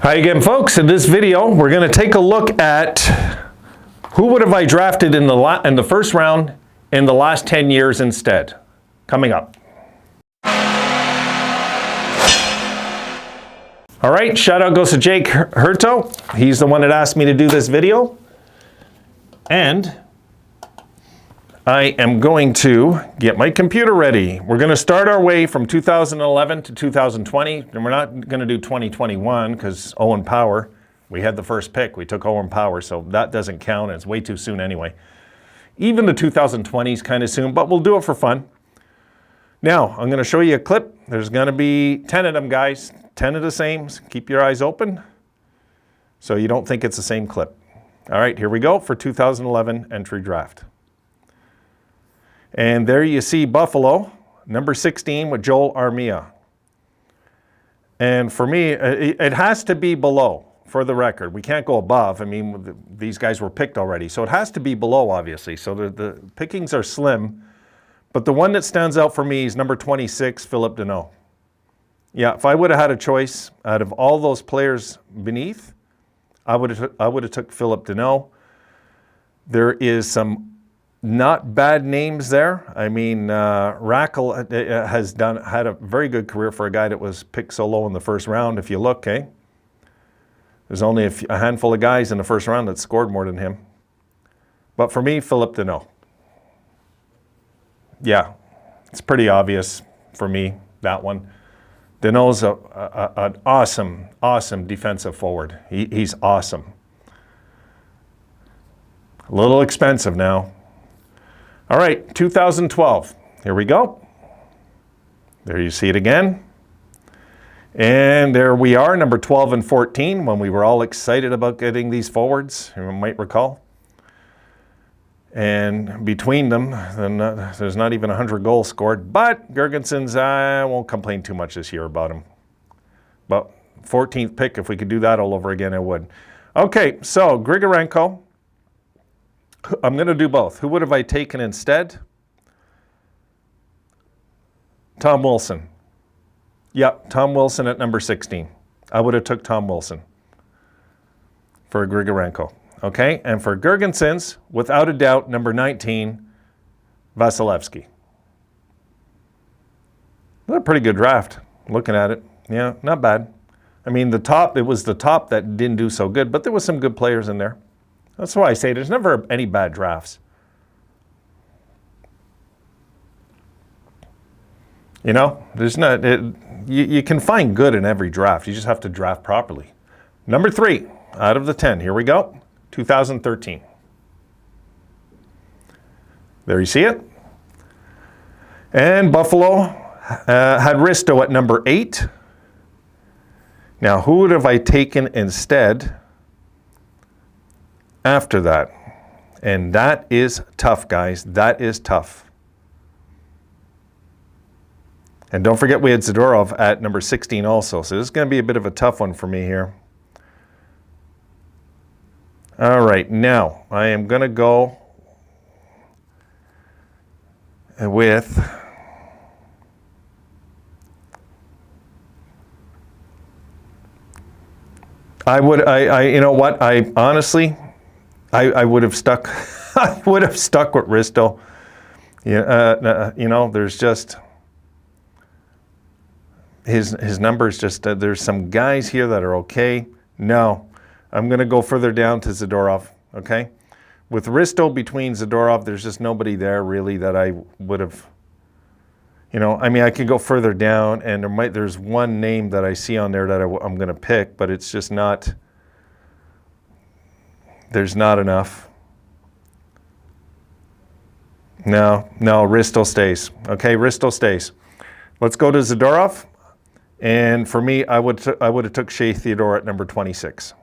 Hi again, folks. In this video, we're going to take a look at who would have I drafted in the first round in the last 10 years instead. Coming up. All right, shout out goes to Jake Hurto. He's the one that asked me to do this video. And I am going to get my computer ready. We're going to start our way from 2011 to 2020, and we're not going to do 2021 because Owen Power, we had the first pick. We took Owen Power, so that doesn't count. It's way too soon anyway. Even the 2020 is kind of soon, but we'll do it for fun. Now, I'm going to show you a clip. There's going to be 10 of them, guys. 10 of the same. Keep your eyes open so you don't think it's the same clip. All right, here we go for 2011 entry draft. And there you see Buffalo, number 16 with Joel Armia. And for me, it has to be below, for the record. We can't go above. I mean, these guys were picked already. So it has to be below, obviously. So the pickings are slim. But the one that stands out for me is number 26, Phillip Danault. Yeah, if I would have had a choice out of all those players beneath, I would have took Phillip Danault. There is some not bad names there. I mean, Rackle has had a very good career for a guy that was picked so low in the first round. If you look, there's only a handful of guys in the first round that scored more than him. But for me, Phillip Danault. Yeah, it's pretty obvious for me, that one. Danault's an awesome defensive forward. He's awesome. A little expensive now. All right, 2012. Here we go. There you see it again. And there we are, number 12 and 14, when we were all excited about getting these forwards, you might recall. And between them, there's not even 100 goals scored. But Girgensons, I won't complain too much this year about him. But 14th pick, if we could do that all over again, I would. Okay, so Grigorenko. I'm going to do both. Who would have I taken instead? Tom Wilson. Yep, Tom Wilson at number 16. I would have took Tom Wilson for Grigorenko. Okay, and for Girgensons, without a doubt, number 19, Vasilevsky. A pretty good draft, looking at it. Yeah, not bad. I mean, it was the top that didn't do so good, but there was some good players in there. That's why I say there's never any bad drafts. You know, there's not. You can find good in every draft. You just have to draft properly. Number 3 out of the 10. Here we go. 2013. There you see it. And Buffalo had Risto at number 8. Now, who would have I taken instead after that? And that is tough, guys. That is tough. And don't forget we had Zadorov at number 16 also. So this is going to be a bit of a tough one for me here. All right, now I am going to go with you know what? I honestly, I would have stuck. I would have stuck with Risto. Yeah, you know, there's just his numbers. Just there's some guys here that are okay. No. I'm going to go further down to Zadorov, okay? With Risto between Zadorov, there's just nobody there really that I would have, you know, I mean, I could go further down and there's one name that I see on there that I'm going to pick, but it's just not, there's not enough. No, Risto stays, okay? Risto stays. Let's go to Zadorov, and for me, I would have took Shea Theodore at number 26.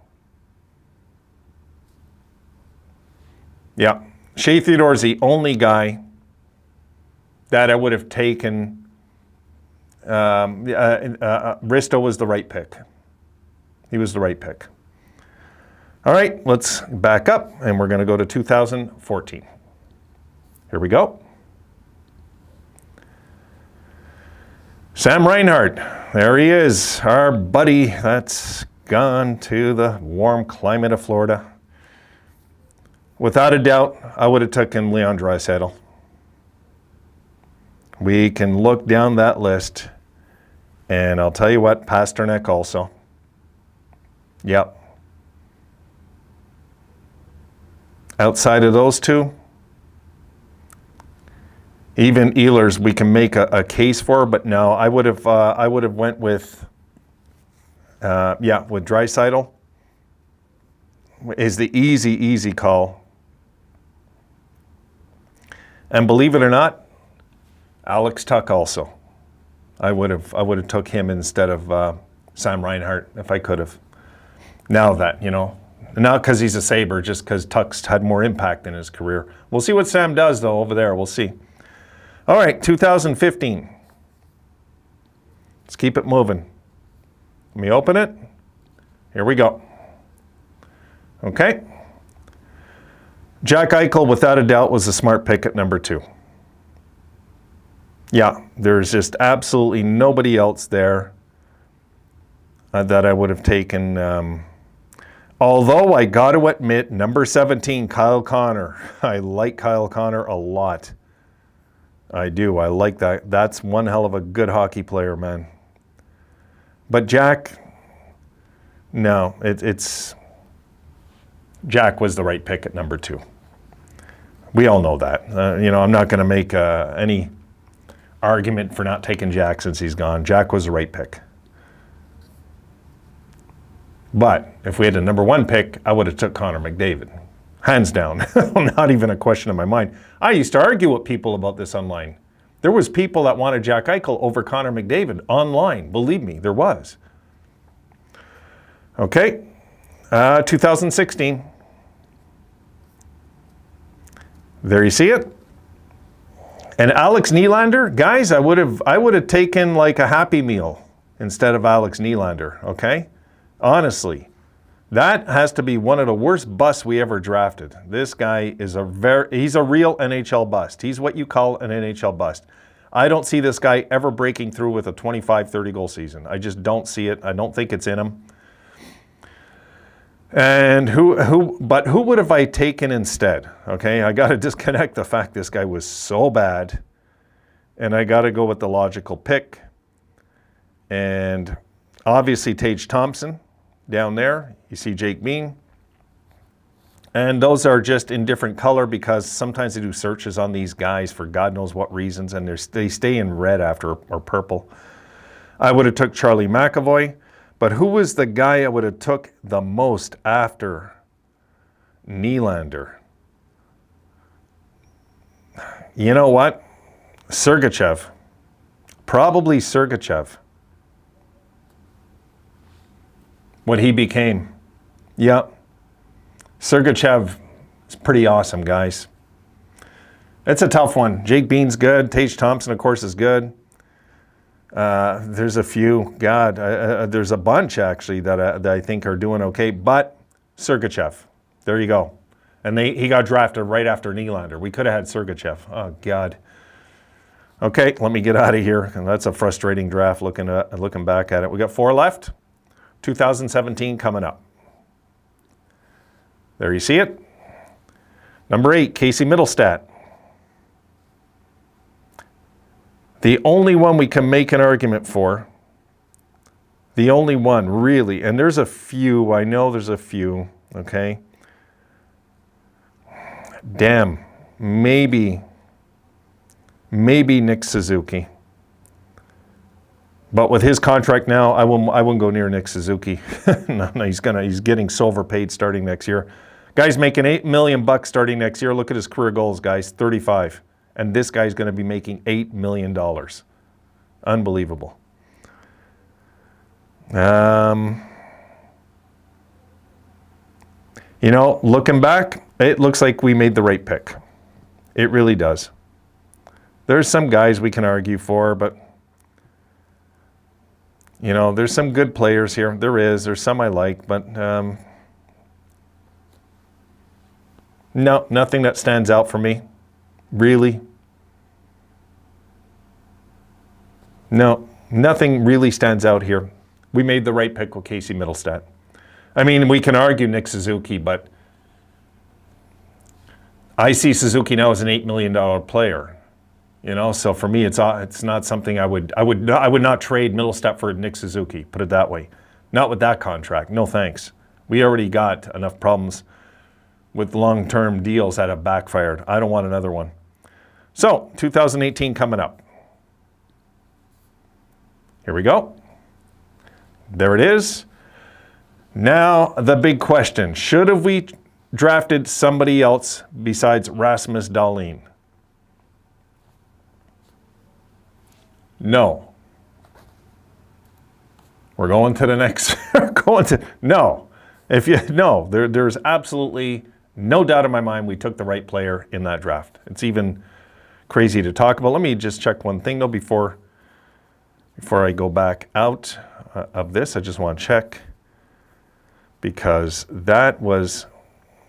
Yeah, Shea Theodore is the only guy that I would have taken. Risto was the right pick. He was the right pick. All right, let's back up, and we're going to go to 2014. Here we go. Sam Reinhart, there he is, our buddy. That's gone to the warm climate of Florida. Without a doubt, I would have taken Leon Draisaitl. We can look down that list, and I'll tell you what, Pasternak also. Yep. Outside of those two, even Ehlers we can make a case for, but no, I would have went with with Draisaitl is the easy call. And believe it or not, Alex Tuch also. I would have took him instead of Sam Reinhart if I could have. Now that, not because he's a Sabre, just because Tuch's had more impact in his career. We'll see what Sam does, though, over there. We'll see. All right, 2015. Let's keep it moving. Let me open it. Here we go. Okay. Jack Eichel, without a doubt, was a smart pick at number 2. Yeah, there's just absolutely nobody else there that I would have taken. Although I got to admit, number 17, Kyle Connor. I like Kyle Connor a lot. I do. I like that. That's one hell of a good hockey player, man. But Jack, no, it's Jack was the right pick at number 2. We all know that. I'm not going to make any argument for not taking Jack since he's gone. Jack was the right pick. But if we had a number 1 pick, I would have took Connor McDavid. Hands down. Not even a question in my mind. I used to argue with people about this online. There was people that wanted Jack Eichel over Connor McDavid online. Believe me, there was. Okay. 2016. There you see it. And Alex Nylander, guys, I would have taken like a Happy Meal instead of Alex Nylander, okay? Honestly, that has to be one of the worst busts we ever drafted. This guy is he's a real NHL bust. He's what you call an NHL bust. I don't see this guy ever breaking through with a 25, 30 goal season. I just don't see it. I don't think it's in him. And who would have I taken instead? Okay, I got to disconnect the fact this guy was so bad, and I got to go with the logical pick. And obviously Tage Thompson down there. You see Jake Bean. And those are just in different color because sometimes they do searches on these guys for God knows what reasons, and they stay in red after or purple. I would have took Charlie McAvoy. But who was the guy I would have took the most after Nylander? You know what? Sergachev. Probably Sergachev. What he became. Yeah. Sergachev is pretty awesome, guys. It's a tough one. Jake Bean's good. Tage Thompson, of course, is good. There's a few. God, there's a bunch, actually, that I think are doing okay. But Sergachev, there you go. And he got drafted right after Nylander. We could have had Sergachev. Oh, God. Okay, let me get out of here. That's a frustrating draft looking back at it. We got 4 left. 2017 coming up. There you see it. Number 8, Casey Middlestat. The only one we can make an argument for, the only one, really, and there's a few, I know there's a few, okay? Damn, maybe Nick Suzuki. But with his contract now, I wouldn't go near Nick Suzuki. No, he's getting so overpaid starting next year. Guy's making $8 million starting next year. Look at his career goals, guys, 35. And this guy's going to be making $8 million. Unbelievable. Looking back, it looks like we made the right pick. It really does. There's some guys we can argue for, but, there's some good players here. There's some I like, but no, nothing that stands out for me. Really? No, nothing really stands out here. We made the right pick with Casey Middlestat. I mean, we can argue Nick Suzuki, but I see Suzuki now as an $8 million player. You know, so for me, it's not something I would not trade Mittelstadt for Nick Suzuki. Put it that way. Not with that contract. No thanks. We already got enough problems with long-term deals that have backfired. I don't want another one. So 2018 coming up. Here we go. There it is. Now the big question: should have we drafted somebody else besides Rasmus Dahlin? No. We're going to the next. No. There's absolutely no doubt in my mind we took the right player in that draft. It's even crazy to talk about. Let me just check one thing though before I go back out of this. I just want to check, because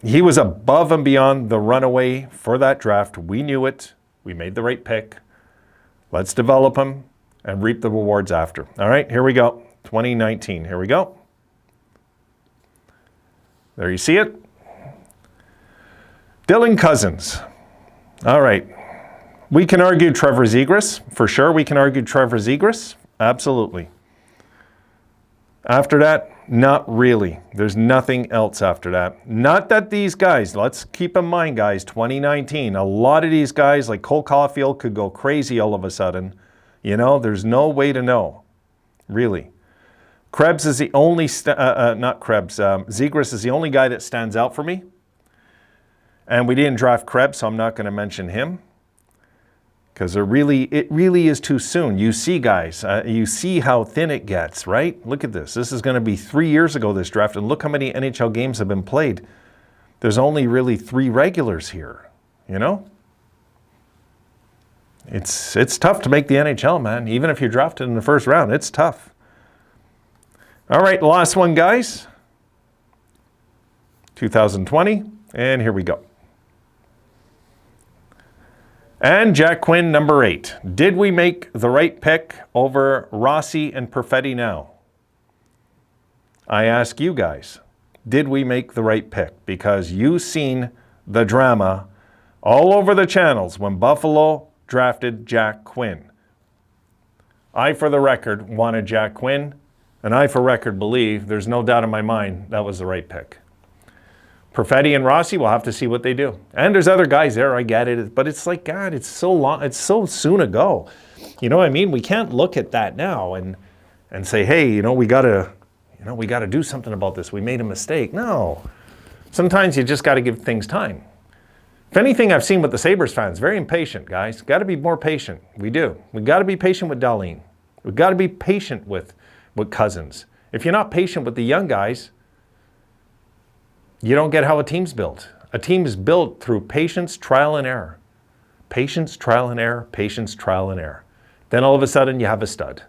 he was above and beyond the runaway for that draft. We knew it. We made the right pick. Let's develop him and reap the rewards after. All right, here we go. 2019, here we go. There you see it. Dylan Cousins. All right. We can argue Trevor Zegras. For sure, we can argue Trevor Zegras. Absolutely. After that, not really. There's nothing else after that. Not that these guys, let's keep in mind, guys, 2019, a lot of these guys like Cole Caulfield could go crazy all of a sudden. You know, there's no way to know, really. Krebs is the only, Zegras is the only guy that stands out for me. And we didn't draft Krebs, so I'm not going to mention him, because it really is too soon. You see, guys, you see how thin it gets, right? Look at this. This is going to be 3 years ago, this draft, and look how many NHL games have been played. There's only really 3 regulars here, you know? It's tough to make the NHL, man. Even if you're drafted in the first round, it's tough. All right, last one, guys. 2020, and here we go. And Jack Quinn, number 8. Did we make the right pick over Rossi and Perfetti now? I ask you guys, did we make the right pick? Because you've seen the drama all over the channels when Buffalo drafted Jack Quinn. I, for the record, wanted Jack Quinn, and I, for record, believe, there's no doubt in my mind, that was the right pick. Perfetti and Rossi, we'll have to see what they do. And there's other guys there, I get it, but it's like, God, it's so long, it's so soon ago. You know what I mean? We can't look at that now and say, hey, we gotta do something about this. We made a mistake. No. Sometimes you just gotta give things time. If anything, I've seen with the Sabres fans, very impatient, guys. Gotta be more patient. We do. We gotta be patient with Dahlin. We've got to be patient with Cousins. If you're not patient with the young guys, you don't get how a team's built. A team is built through patience, trial, and error. Patience, trial, and error, patience, trial, and error. Then all of a sudden you have a stud.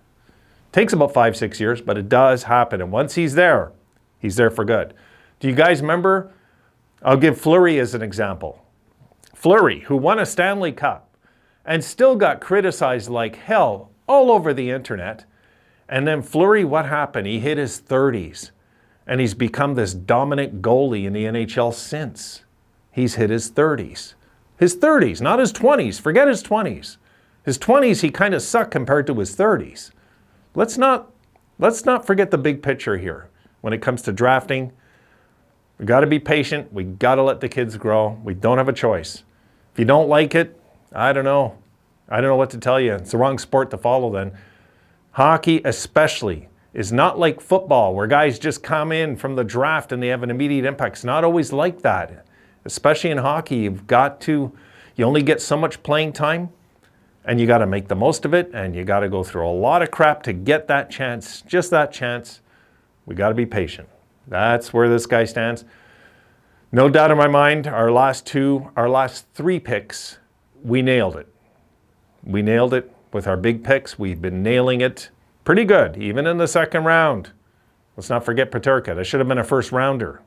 Takes about 5-6 years, but it does happen. And once he's there for good. Do you guys remember? I'll give Fleury as an example. Fleury, who won a Stanley Cup and still got criticized like hell all over the internet. And then Fleury, what happened? He hit his 30s. And he's become this dominant goalie in the NHL since. He's hit his 30s. His 30s, not his 20s. Forget his 20s. His 20s, he kind of sucked compared to his 30s. Let's not forget the big picture here. When it comes to drafting, we got to be patient. We got to let the kids grow. We don't have a choice. If you don't like it, I don't know. I don't know what to tell you. It's the wrong sport to follow then. Hockey especially is not like football, where guys just come in from the draft and they have an immediate impact. It's not always like that. Especially in hockey, you only get so much playing time, and you got to make the most of it, and you got to go through a lot of crap to get that chance, just that chance. We got to be patient. That's where this guy stands. No doubt in my mind, our last 3 picks, we nailed it. We nailed it with our big picks. We've been nailing it pretty good, even in the second round. Let's not forget Peterka. That should have been a first rounder,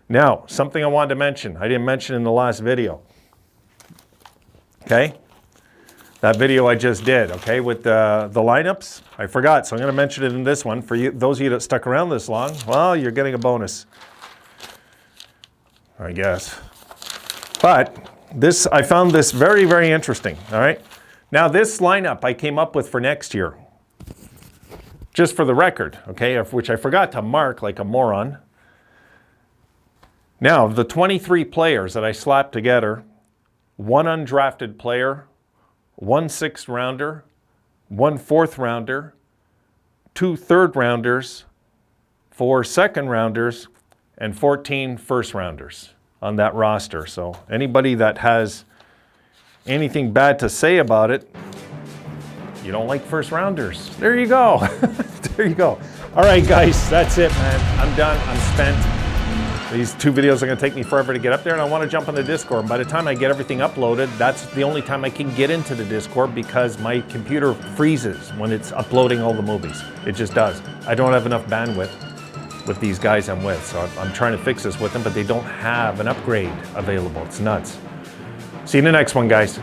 Now, something I wanted to mention. I didn't mention in the last video. Okay? That video I just did, okay, with the lineups. I forgot, so I'm going to mention it in this one. For you, those of you that stuck around this long, well, you're getting a bonus, I guess. But this, I found this very, very interesting, all right? Now, this lineup I came up with for next year, just for the record, okay, of which I forgot to mark like a moron. Now, the 23 players that I slapped together, 1 undrafted player, 1 6th rounder, 1 4th rounder, 2 3rd rounders, 4 2nd rounders, and 14 1st rounders on that roster. So anybody that has anything bad to say about it, you don't like 1st rounders. There you go. There you go. All right, guys, that's it, man. I'm done. I'm spent. These 2 videos are going to take me forever to get up there, and I want to jump on the Discord. And by the time I get everything uploaded, that's the only time I can get into the Discord because my computer freezes when it's uploading all the movies. It just does. I don't have enough bandwidth with these guys I'm with, so I'm trying to fix this with them, but they don't have an upgrade available. It's nuts. See you in the next one, guys.